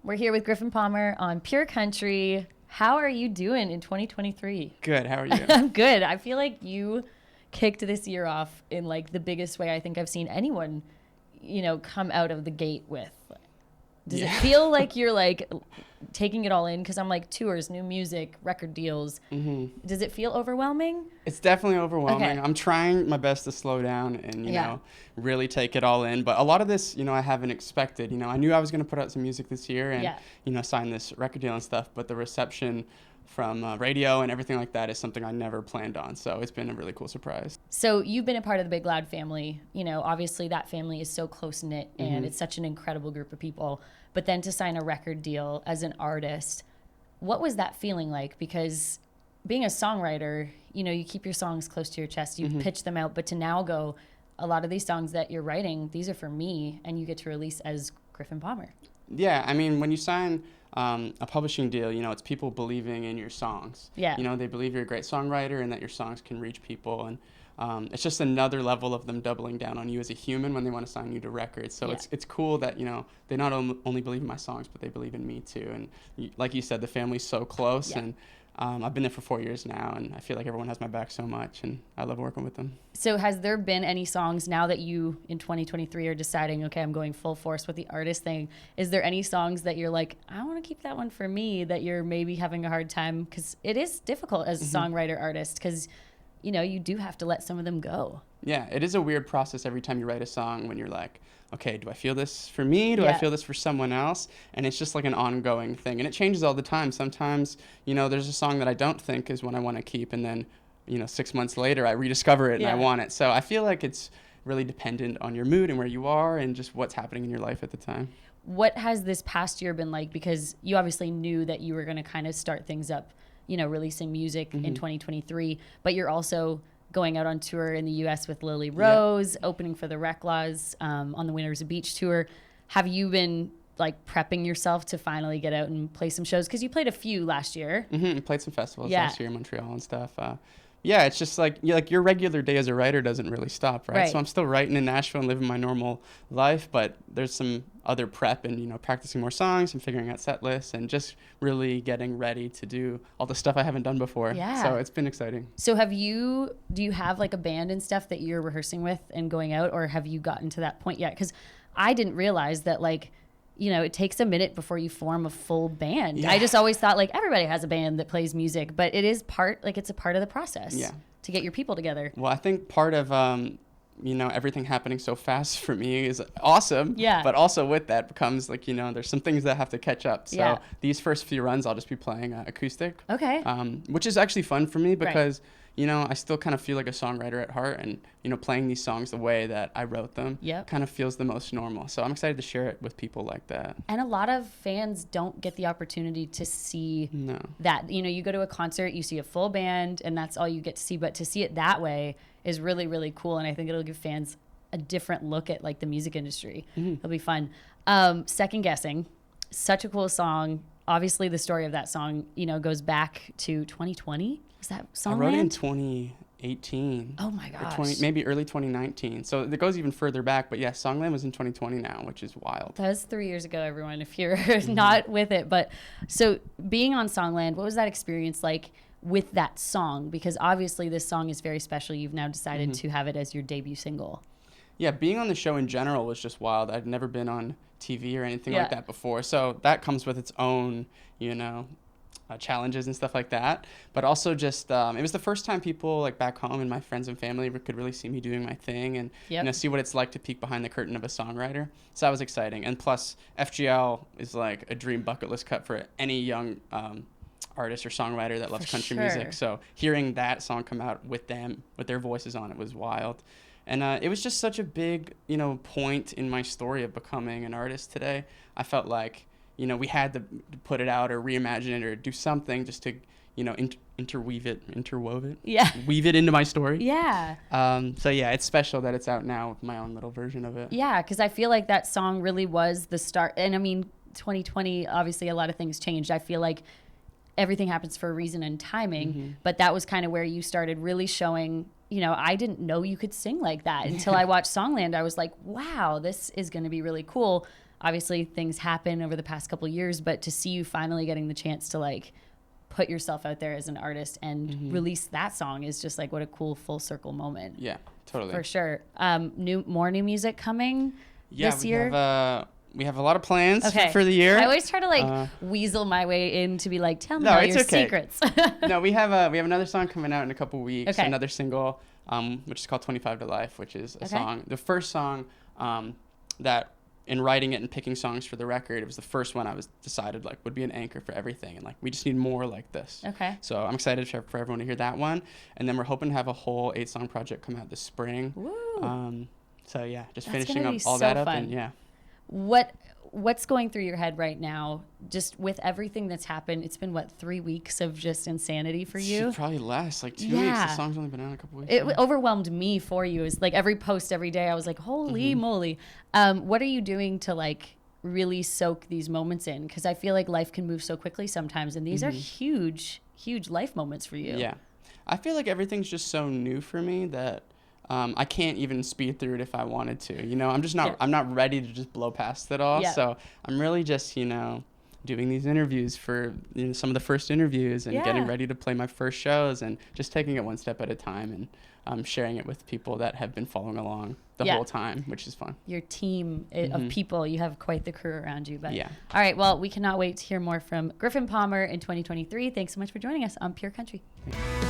We're here with Griffen Palmer on Pure Country. How are you doing in 2023? Good. How are you? I'm good. I feel like you kicked this year off in like the biggest way I think I've seen anyone, come out of the gate with. Does it feel like you're like taking it all in? Because I'm like tours, new music, record deals. Mm-hmm. Does it feel overwhelming? It's definitely overwhelming. Okay. I'm trying my best to slow down and, you know, really take it all in. But a lot of this, I haven't expected. I knew I was going to put out some music this year and, sign this record deal and stuff. But the reception from radio and everything like that is something I never planned on. So it's been a really cool surprise. So you've been a part of the Big Loud family. Obviously that family is so close-knit and Mm-hmm. it's such an incredible group of people. But then to sign a record deal as an artist, what was that feeling like? Because being a songwriter, you keep your songs close to your chest, you pitch them out, but to now go, a lot of these songs that you're writing, these are for me, and you get to release as Griffen Palmer. Yeah, I mean, when you sign a publishing deal, it's people believing in your songs. Yeah. They believe you're a great songwriter and that your songs can reach people. And it's just another level of them doubling down on you as a human when they want to sign you to records. So it's cool that, they not only believe in my songs, but they believe in me too. And like you said, the family's so close. Yeah. And I've been there for 4 years now, and I feel like everyone has my back so much, and I love working with them. So has there been any songs now that you, in 2023, are deciding, okay, I'm going full force with the artist thing, is there any songs that you're like, I want to keep that one for me, that you're maybe having a hard time? Because it is difficult as a songwriter artist, because, you do have to let some of them go. Yeah, it is a weird process every time you write a song when you're like, okay, do I feel this for me? Do I feel this for someone else? And it's just like an ongoing thing. And it changes all the time. Sometimes, there's a song that I don't think is one I want to keep. And then, 6 months later, I rediscover it and I want it. So I feel like it's really dependent on your mood and where you are and just what's happening in your life at the time. What has this past year been like? Because you obviously knew that you were going to kind of start things up, releasing music in 2023. But you're also going out on tour in the U.S. with Lily Rose, opening for the Reklaws on the Winners of Beach tour. Have you been like prepping yourself to finally get out and play some shows? Because you played a few last year. Played some festivals last year in Montreal and stuff. It's just like your regular day as a writer doesn't really stop, right? So I'm still writing in Nashville and living my normal life, but there's some other prep and, practicing more songs and figuring out set lists and just really getting ready to do all the stuff I haven't done before. Yeah. So it's been exciting. So do you have like a band and stuff that you're rehearsing with and going out, or have you gotten to that point yet? Because I didn't realize that it takes a minute before you form a full band. Yeah. I just always thought like everybody has a band that plays music, but it is it's a part of the process to get your people together. Well, I think part of, everything happening so fast for me is awesome. Yeah. But also with that becomes there's some things that have to catch up. So these first few runs, I'll just be playing acoustic. Okay. Which is actually fun for me because, I still kind of feel like a songwriter at heart and, playing these songs the way that I wrote them kind of feels the most normal. So I'm excited to share it with people like that. And a lot of fans don't get the opportunity to see that. You go to a concert, you see a full band, and that's all you get to see. But to see it that way is really, really cool. And I think it'll give fans a different look at like the music industry. It'll be fun. Second Guessing, such a cool song. Obviously, the story of that song, goes back to 2020. Was that Songland? I wrote it in 2018. Oh my gosh. Maybe early 2019. So it goes even further back. But yeah, Songland was in 2020 now, which is wild. That was 3 years ago, everyone, if you're not with it. But so being on Songland, what was that experience like with that song? Because obviously this song is very special. You've now decided to have it as your debut single. Yeah, being on the show in general was just wild. I'd never been on TV or anything like that before. So that comes with its own, challenges and stuff like that. But also just, it was the first time people like back home and my friends and family could really see me doing my thing and see what it's like to peek behind the curtain of a songwriter. So that was exciting. And plus, FGL is like a dream bucket list cut for any young artist or songwriter that loves country music. So hearing that song come out with them, with their voices on it was wild. And it was just such a big, point in my story of becoming an artist today. I felt like, we had to put it out or reimagine it or do something just to, interwove it. Yeah. Weave it into my story. Yeah. So yeah, it's special that it's out now with my own little version of it. Yeah, because I feel like that song really was the start. And I mean, 2020, obviously a lot of things changed. I feel like everything happens for a reason and timing, but that was kind of where you started really showing, I didn't know you could sing like that until I watched Songland. I was like, wow, this is going to be really cool. obviously things happen over the past couple years, but to see you finally getting the chance to like put yourself out there as an artist and release that song is just like what a cool full circle moment. Yeah, totally. For sure. More new music coming this year? We have a lot of plans for the year. I always try to like weasel my way in to be like, tell me all your secrets. No, we have another song coming out in a couple weeks, another single, which is called 25 to Life, which is a song, the first song that in writing it and picking songs for the record, it was the first one I was decided like would be an anchor for everything. And like, we just need more like this. Okay. So I'm excited for everyone to hear that one. And then we're hoping to have a whole 8-song project come out this spring. Woo. So yeah, just That's finishing up all so that up fun. and yeah. What's going through your head right now, just with everything that's happened? It's been, 3 weeks of just insanity for you? Probably less, like 2 weeks. The song's only been out a couple weeks. It overwhelmed me for you. It's like every post every day, I was like, holy moly. What are you doing to like really soak these moments in? Because I feel like life can move so quickly sometimes, and these are huge, huge life moments for you. Yeah. I feel like everything's just so new for me that I can't even speed through it if I wanted to. You know, I'm just not. I'm not ready to just blow past it all. Yeah. So I'm really just, doing these interviews for some of the first interviews and getting ready to play my first shows and just taking it one step at a time and sharing it with people that have been following along the whole time, which is fun. Your team of people, you have quite the crew around you. But yeah. All right. Well, we cannot wait to hear more from Griffen Palmer in 2023. Thanks so much for joining us on Pure Country. Thanks.